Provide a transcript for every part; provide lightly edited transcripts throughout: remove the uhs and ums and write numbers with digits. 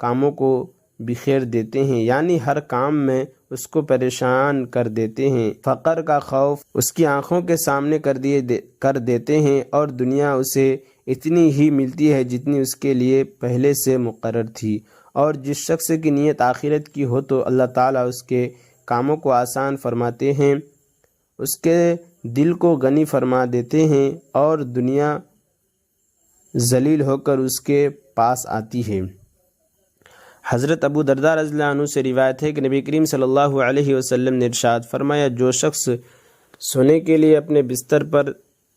کاموں کو بکھیر دیتے ہیں، یعنی ہر کام میں اس کو پریشان کر دیتے ہیں۔ فقر کا خوف اس کی آنکھوں کے سامنے کر دیتے ہیں اور دنیا اسے اتنی ہی ملتی ہے جتنی اس کے لیے پہلے سے مقرر تھی، اور جس شخص کی نیت آخرت کی ہو تو اللہ تعالیٰ اس کے کاموں کو آسان فرماتے ہیں، اس کے دل کو غنی فرما دیتے ہیں اور دنیا ذلیل ہو کر اس کے پاس آتی ہے۔ حضرت ابو درداء رضی اللہ عنہ سے روایت ہے کہ نبی کریم صلی اللہ علیہ وسلم نے ارشاد فرمایا، جو شخص سونے کے لیے اپنے بستر پر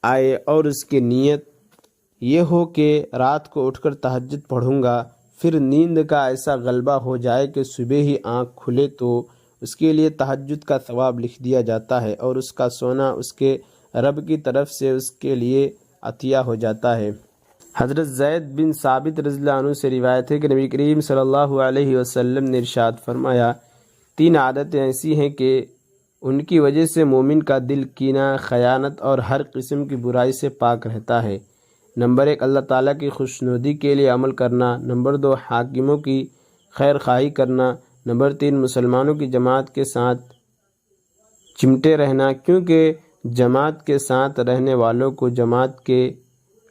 آئے اور اس کی نیت یہ ہو کہ رات کو اٹھ کر تہجد پڑھوں گا، پھر نیند کا ایسا غلبہ ہو جائے کہ صبح ہی آنکھ کھلے تو اس کے لیے تہجد کا ثواب لکھ دیا جاتا ہے اور اس کا سونا اس کے رب کی طرف سے اس کے لیے عطیہ ہو جاتا ہے۔ حضرت زید بن ثابت رضی اللہ عنہ سے روایت ہے کہ نبی کریم صلی اللہ علیہ وسلم نے ارشاد فرمایا، 3 عادتیں ایسی ہیں کہ ان کی وجہ سے مومن کا دل کینہ، خیانت اور ہر قسم کی برائی سے پاک رہتا ہے۔ نمبر 1، اللہ تعالیٰ کی خوشنودی کے لیے عمل کرنا۔ نمبر 2، حاکموں کی خیر خواہی کرنا۔ نمبر 3، مسلمانوں کی جماعت کے ساتھ چمٹے رہنا، کیونکہ جماعت کے ساتھ رہنے والوں کو جماعت کے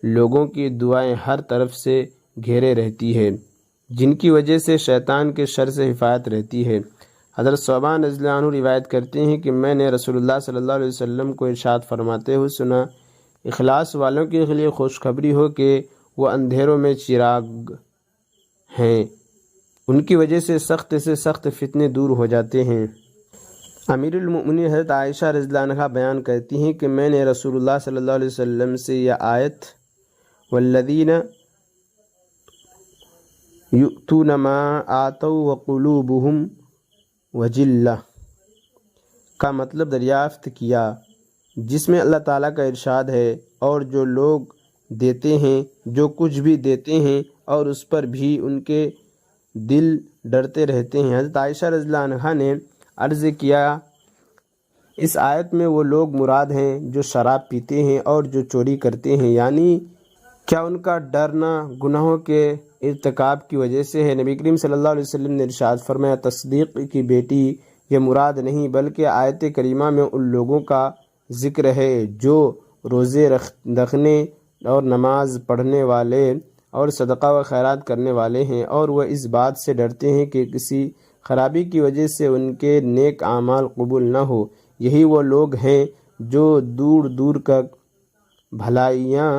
لوگوں کی دعائیں ہر طرف سے گھیرے رہتی ہے، جن کی وجہ سے شیطان کے شر سے حفاظت رہتی ہے۔ حضرت ثوبان رضی اللہ عنہ روایت کرتے ہیں کہ میں نے رسول اللہ صلی اللہ علیہ وسلم کو ارشاد فرماتے ہوئے سنا، اخلاص والوں کے لیے خوشخبری ہو کہ وہ اندھیروں میں چراغ ہیں، ان کی وجہ سے سخت فتنے دور ہو جاتے ہیں۔ امیر المؤمنین حضرت عائشہ رضی اللہ عنہا بیان کرتی ہیں کہ میں نے رسول اللہ صلی اللہ علیہ وسلم سے یہ آیت والذین یؤتون ما آتوا وقلوبہم وجلہ کا مطلب دریافت کیا، جس میں اللہ تعالیٰ کا ارشاد ہے، اور جو لوگ دیتے ہیں، جو کچھ بھی دیتے ہیں اور اس پر بھی ان کے دل ڈرتے رہتے ہیں۔ حضرت عائشہ رضی اللہ عنہا نے عرض کیا، اس آیت میں وہ لوگ مراد ہیں جو شراب پیتے ہیں اور جو چوری کرتے ہیں، یعنی کیا ان کا ڈرنا گناہوں کے ارتکاب کی وجہ سے ہے؟ نبی کریم صلی اللہ علیہ وسلم نے ارشاد فرمایا، تصدیق کی بیٹی یہ مراد نہیں بلکہ آیت کریمہ میں ان لوگوں کا ذکر ہے جو روزے رکھنے اور نماز پڑھنے والے اور صدقہ و خیرات کرنے والے ہیں، اور وہ اس بات سے ڈرتے ہیں کہ کسی خرابی کی وجہ سے ان کے نیک اعمال قبول نہ ہو۔ یہی وہ لوگ ہیں جو دور دور تک بھلائیاں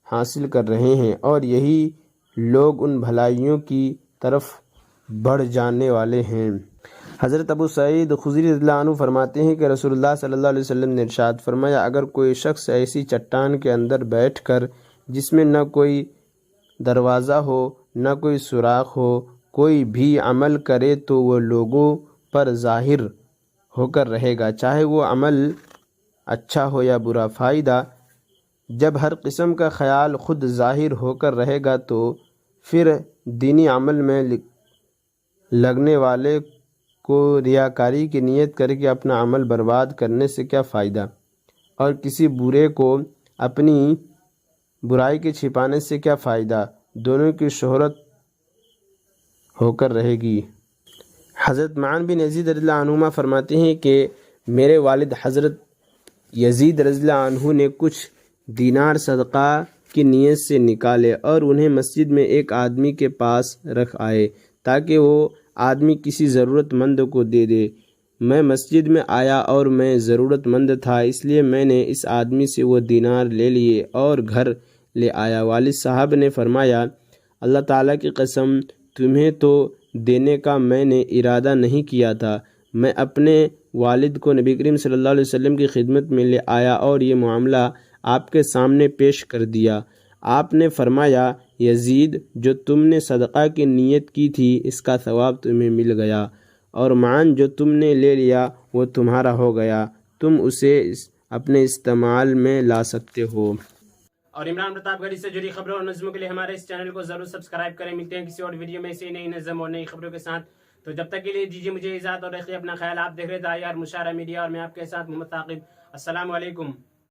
حاصل کر رہے ہیں، اور یہی لوگ ان بھلائیوں کی طرف بڑھ جانے والے ہیں۔ حضرت ابو سعید خدری رضی اللہ عنہ فرماتے ہیں کہ رسول اللہ صلی اللہ علیہ وسلم نے ارشاد فرمایا، اگر کوئی شخص ایسی چٹان کے اندر بیٹھ کر جس میں نہ کوئی دروازہ ہو نہ کوئی سوراخ ہو کوئی بھی عمل کرے تو وہ لوگوں پر ظاہر ہو کر رہے گا، چاہے وہ عمل اچھا ہو یا برا۔ فائدہ، جب ہر قسم کا خیال خود ظاہر ہو کر رہے گا تو پھر دینی عمل میں لگنے والے کو ریاکاری کی نیت کر کے اپنا عمل برباد کرنے سے کیا فائدہ، اور کسی برے کو اپنی برائی کے چھپانے سے کیا فائدہ، دونوں کی شہرت ہو کر رہے گی۔ حضرت معن بن یزید رضی اللہ عنہما فرماتے ہیں کہ میرے والد حضرت یزید رضی اللہ عنہ نے کچھ دینار صدقہ کی نیت سے نکالے اور انہیں مسجد میں ایک آدمی کے پاس رکھ آئے تاکہ وہ آدمی کسی ضرورت مند کو دے دے۔ میں مسجد میں آیا اور میں ضرورت مند تھا، اس لیے میں نے اس آدمی سے وہ دینار لے لیے اور گھر لے آیا۔ والد صاحب نے فرمایا، اللہ تعالیٰ کی قسم، تمہیں تو دینے کا میں نے ارادہ نہیں کیا تھا۔ میں اپنے والد کو نبی کریم صلی اللہ علیہ وسلم کی خدمت میں لے آیا اور یہ معاملہ آپ کے سامنے پیش کر دیا۔ آپ نے فرمایا، یزید، جو تم نے صدقہ کی نیت کی تھی اس کا ثواب تمہیں مل گیا، اور معن جو تم نے لے لیا وہ تمہارا ہو گیا، تم اسے اپنے استعمال میں لا سکتے ہو۔ اور عمران پرتاپ گڑھی سے جڑی خبروں اور نظموں کے لیے ہمارے اس چینل کو ضرور سبسکرائب کریں۔ ملتے ہیں کسی اور ویڈیو میں ایسی نئی نظم اور نئی خبروں کے ساتھ، تو جب تک کے لیے دیجیے مجھے اجازت اور رکھیے اپنا خیال۔ آپ دیکھ رہے تھے IR مشاعرہ میڈیا اور میں آپ کے ساتھ محمد ثاقب۔ السلام علیکم۔